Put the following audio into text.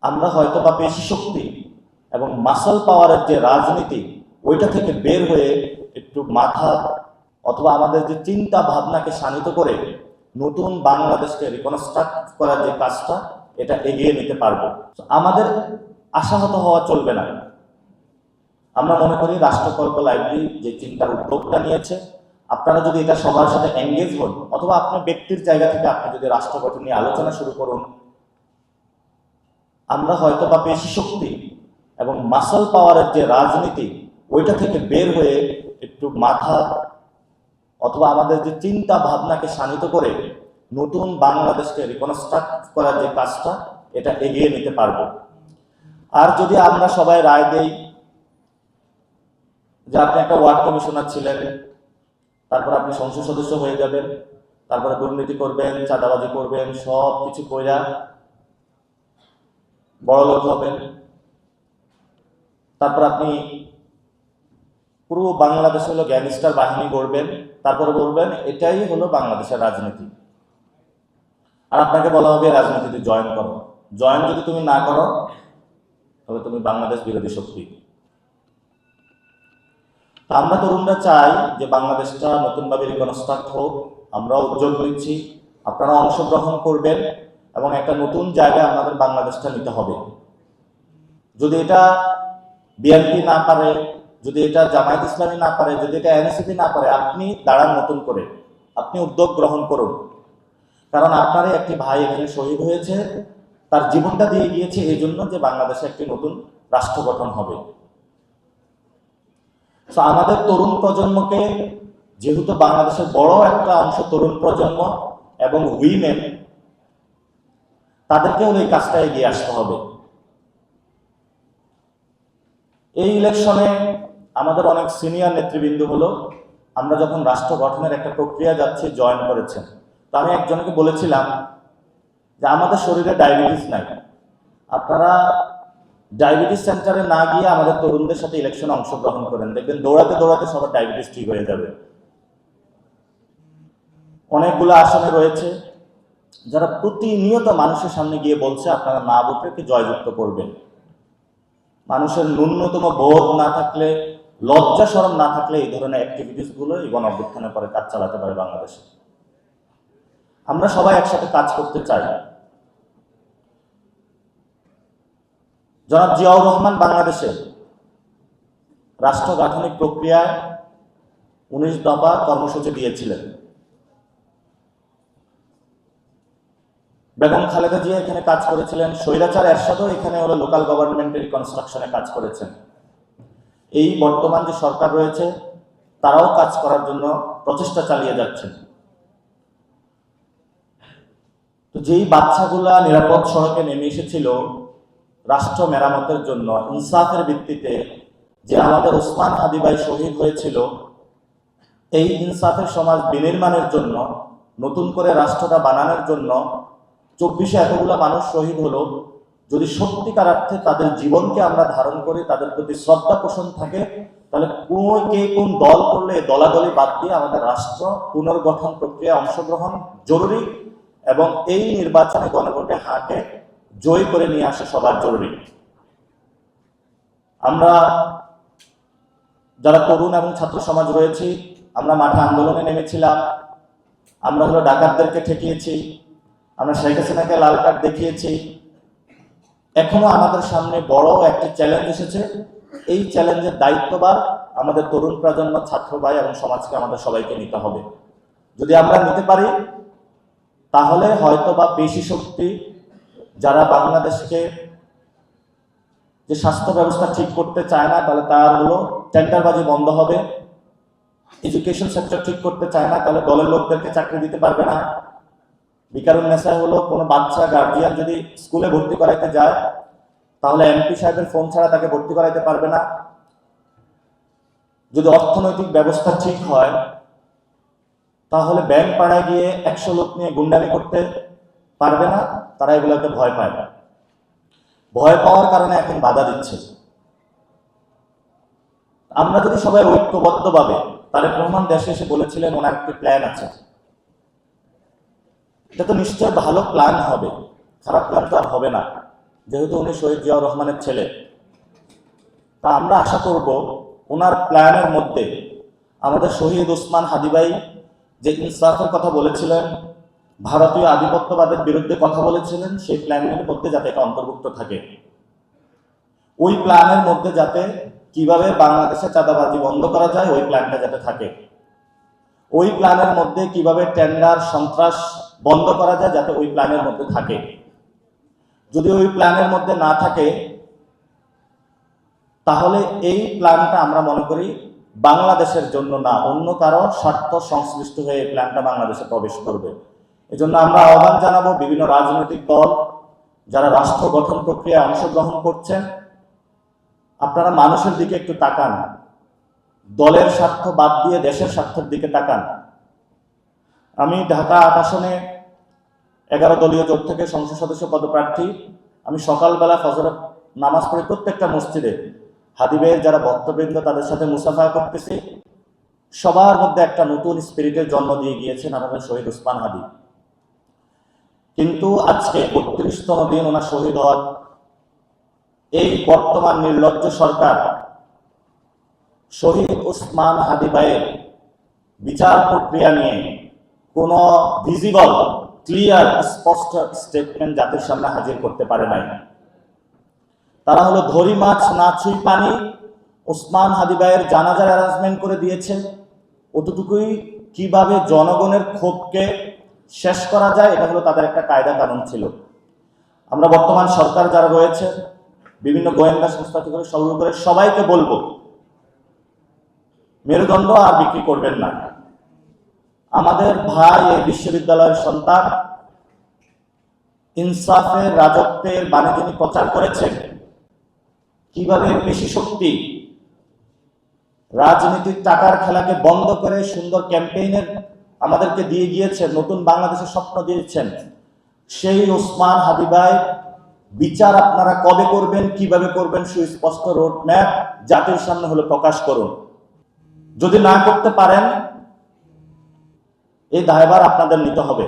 আমরা হয়তো বা পেশি শক্তি এবং মাসল পাওয়ারের যে রাজনীতি ওইটা থেকে বের হয়ে একটু মাথা অথবা আমাদের যে চিন্তা ভাবনাকে শানিত করে নতুন বাংলাদেশকে রিকনস্ট্রাক্ট করার যে কাজটা এটা এগিয়ে নিতে পারবো। আমাদের আশাহত হওয়া চলবে না। আমরা মনে করি রাষ্ট্রকল্প লাইব্রেরি যে চিন্তার উদ্যোগটা নিয়েছে, আপনারা যদি এটা সবার সাথে এঙ্গেজ হন অথবা আপনার ব্যক্তির জায়গা থেকে আপনি যদি রাষ্ট্র গঠন নিয়ে আলোচনা শুরু করুন, আমরা হয়তো বা পেশি শক্তি এবং মাসল পাওয়ারের যে রাজনীতি ওইটা থেকে বের হয়ে একটু মাথা অথবা আমাদের যে চিন্তা ভাবনাকে শানিত করে নতুন বাংলাদেশকে রিকনস্ট্রাক্ট করার যে কাজটা এটা এগিয়ে নিতে পারবো। আর যদি আমরা সবাই রায় দেই যে আপনি একটা ওয়ার্ড কমিশনার ছিলেন, তারপর আপনি সংসদ সদস্য হয়ে যাবেন, তারপরে দুর্নীতি করবেন, চাঁদাবাজি করবেন, সব কিছু কইরা বড় লোক হবেন, তারপর আপনি পুরো বাংলাদেশ হলো গ্যাংস্টার বাহিনী করবেন, তারপরে বলবেন এটাই হলো বাংলাদেশের রাজনীতি। আর আপনাকে বলা হবে রাজনীতিতে জয়েন করো। জয়েন যদি তুমি না করো তবে তুমি বাংলাদেশ বিরোধী শক্তি। আমরা তরুণরা চাই যে বাংলাদেশটা নতুনভাবে রিকনস্ট্রাক্ট হোক। আমরাও উদ্যোগ নিচ্ছি, আপনারা অংশগ্রহণ করবেন এবং একটা নতুন জায়গায় আমাদের বাংলাদেশটা নিতে হবে। যদি এটা বিএনপি না পারে, যদি এটা জামায়াত ইসলামী না পারে, যদি এটা এনসিপি না পারে, আপনি দাঁড়ান নতুন করে, আপনি উদ্যোগ গ্রহণ করুন। কারণ আপনারই একটি ভাই এখানে শহীদ হয়েছে, তার জীবনটা দিয়ে গিয়েছে এই জন্য যে বাংলাদেশে একটি নতুন রাষ্ট্র গঠন হবে। তো আমাদের তরুণ প্রজন্মকে, যেহেতু বাংলাদেশের বড় একটা অংশ তরুণ প্রজন্ম এবং উইমেন, তাদেরকেও এই কাজটা এগিয়ে আসতে হবে। এই ইলেকশনে আমাদের অনেক সিনিয়র নেতৃবৃন্দ হলো, আমরা যখন রাষ্ট্র গঠনের একটা প্রক্রিয়া যাচ্ছি জয়েন করেছেন। তো আমি একজনকে বলেছিলাম যে আমাদের শরীরে ডায়াবেটিস নাই, আপনারা ডায়াবেটিস সেন্টারে না গিয়ে আমাদের তরুণদের সাথে ইলেকশনে অংশগ্রহণ করেন, দেখবেন দৌড়াতে দৌড়াতে সবার ডায়াবেটিস ঠিক হয়ে যাবে। অনেকগুলো আসনে রয়েছে যারা প্রতিনিয়ত মানুষের সামনে গিয়ে বলছে আপনারা না ভোটকে জয়যুক্ত করবেন। মানুষের ন্যূনতম বোধ না থাকলে, লজ্জা শরম না থাকলে এই ধরনের অ্যাক্টিভিটিস গুলো এই গণ অভ্যুত্থানের পরে কাজ চালাতে পারে বাংলাদেশে। আমরা সবাই একসাথে কাজ করতে চাই। জনাব জিয়াউর রহমান বাংলাদেশে রাষ্ট্র গাঠনিক প্রক্রিয়ায় 19 দফা কর্মসূচি দিয়েছিলেন। বেগম খালেদা জিয়া এখানে কাজ করেছিলেন, স্বৈরাচার এরশাদও এখানে হলো লোকাল গভর্নমেন্টের রিকনস্ট্রাকশনে কাজ করেছেন। এই বর্তমান যে সরকার রয়েছে তারাও কাজ করার জন্য প্রচেষ্টা চালিয়ে যাচ্ছেন। তো যেই বাচ্চাগুলা নিরাপদ সড়কে নেমে এসেছিল রাষ্ট্র মেরামতের জন্য ইনসাফের ভিত্তিতে, যে আমাদের ওসমান হাদি ভাই শহীদ হয়েছিল, এই ইনসাফের সমাজ বিনির্মাণের জন্য, নতুন করে রাষ্ট্রটা বানানোর জন্য 24-এ এতগুলো মানুষ শহীদ হলো। যদি সত্যিকার অর্থে তাদের জীবনকে আমরা ধারণ করি, তাদের প্রতি শ্রদ্ধা পোষণ থাকে, তাহলে কে কোন দল করলে দলাদলি বাদ দিয়ে আমাদের রাষ্ট্র পুনর্গঠন প্রক্রিয়া অংশগ্রহণ জরুরি এবং এই নির্বাচনে গণভোটে হাতে জয় করে নিয়ে আসা সবার জরুরি। আমরা যারা তরুণ এবং ছাত্র সমাজ রয়েছি, আমরা মাঠে আন্দোলনে নেমেছিলাম, আমরা হলো ডাকাতদেরকে ঠেকিয়েছি, আমরা শেখ হাসিনাকে লাল কার্ড দেখিয়েছি। এখনো আমাদের সামনে বড় একটি চ্যালেঞ্জ এসেছে। এই চ্যালেঞ্জের দায়িত্বভার আমাদের তরুণ প্রজন্ম, ছাত্র ভাই এবং সমাজকে আমাদের সবাইকে নিতে হবে। যদি আমরা নিতে পারি তাহলে হয়তো বা পেশি শক্তি যারা বাংলাদেশকে যে স্বাস্থ্য ব্যবস্থা ঠিক করতে চায় না, তাহলে তার হলো টেন্ডারবাজি বন্ধ হবে। এডুকেশন সেক্টর ঠিক করতে চায় না, তাহলে দলের লোকদেরকে চাকরি দিতে পারবে না। বিকারুন্নেসা হলো কোনো বাচ্চা গার্জিয়ান যদি স্কুলে ভর্তি করাইতে যায় তাহলে এমপি সাহেবের ফোন ছাড়া তাকে ভর্তি করাইতে পারবে না। যদি অর্থনৈতিক ব্যবস্থা ঠিক হয় তাহলে ব্যাংক পাড়ায় গিয়ে 100 লোক নিয়ে গুন্ডামি করতে পারবে না। তারা এগুলোকে ভয় পায় না, ভয় পাওয়ার কারণে এখন বাধা দিচ্ছে। আমরা যদি সবাই ঐক্যবদ্ধভাবে, তারেক রহমান দেশে এসে বলেছিলেন ওনার একটি প্ল্যান আছে, এটা তো নিশ্চয় ভালো প্ল্যান হবে, খারাপ প্ল্যান তো আর হবে না। যেহেতু উনি শহীদ জিয়াউর রহমানের ছেলে, তা আমরা আশা করব ওনার প্ল্যানের মধ্যে আমাদের শহীদ ওসমান হাদী ভাই যে ইনসাফের কথা বলেছিলেন, ভারতীয় আধিপত্যবাদের বিরুদ্ধে কথা বলেছিলেন, সেই প্ল্যানের মধ্যে যাতে এটা অন্তর্ভুক্ত থাকে। ওই প্ল্যানের মধ্যে যাতে কিভাবে বাংলাদেশে চাঁদাবাজি বন্ধ করা যায় ওই প্ল্যানটা যাতে থাকে। ওই প্ল্যানের মধ্যে কিভাবে টেন্ডার সন্ত্রাস বন্ধ করা যায় যাতে ওই প্ল্যানের মধ্যে থাকে। যদি ওই প্ল্যানের মধ্যে না থাকে তাহলে এই প্ল্যানটা আমরা মনে করি বাংলাদেশের জন্য না, অন্য কারো স্বার্থ সংশ্লিষ্ট হয়ে এই প্ল্যানটা বাংলাদেশে প্রবেশ করবে। এজন্য আমরা আহ্বান জানাবো বিভিন্ন রাজনৈতিক দল যারা রাষ্ট্র গঠন প্রক্রিয়ায় অংশগ্রহণ করছেন, আপনারা মানুষের দিকে একটু তাকান, দলের স্বার্থ বাদ দিয়ে দেশের স্বার্থের দিকে তাকান। আমি ঢাকা ৮ আসনে 11 দলীয় জোট থেকে সংসদ সদস্য পদপ্রার্থী। আমি সকালবেলা ফজরের নামাজ পড়ে প্রত্যেকটা মসজিদে হাদী ভাইয়ের যারা ভক্তবৃন্দ তাদের সাথে মুসাফা করতেছি। সবার মধ্যে একটা নতুন স্পিরিটের জন্ম দিয়ে গিয়েছেন আমাদের শহীদ ওসমান হাদী। কিন্তু আজকে ৩২তম দিন ওনার শহীদ হওয়ার এই বর্তমান নির্লজ্জ সরকার শহীদ ওসমান হাদী ভাইয়ের বিচার প্রক্রিয়া নিয়ে কোন ভিজিবল ক্লিয়ার স্পষ্ট স্টেটমেন্ট জাতির সামনে হাজির করতে পারে নাই। তারা হলো ধরি মাছ না ছুঁই পানি, ওসমান হাদী ভাইয়ের জানাজার অ্যারেঞ্জমেন্ট করে দিয়েছে। অতটুকুই কিভাবে জনগণের ক্ষোভকে শেষ করা যায় এটা হলো তাদের একটা কায়দা কানুন ছিল। আমরা বর্তমান সরকার যারা রয়েছে, বিভিন্ন গোয়েন্দা সংস্থা থেকে শুরু করে সবাইকে বলবো মেরুদণ্ড আর বিক্রি করবেন না। আমাদের ভাই এই বিশ্ববিদ্যালয়ের সন্তান ইনসাফের রাজত্বের বাণী যিনি প্রচার করেছেন, কিভাবে পেশি শক্তি রাজনীতির টাকার খেলাকে বন্ধ করে সুন্দর ক্যাম্পেইনের আমাদেরকে দিয়ে গিয়েছেন, নতুন বাংলাদেশের স্বপ্ন দিয়েছেন, সেই ওসমান হাদী ভাই বিচার আপনারা কবে করবেন, কিভাবে করবেন সুস্পষ্ট রোড ম্যাপ জাতির সামনে হলো প্রকাশ করুন। যদি না করতে পারেন এই দায়ভার আপনাদের নিতে হবে।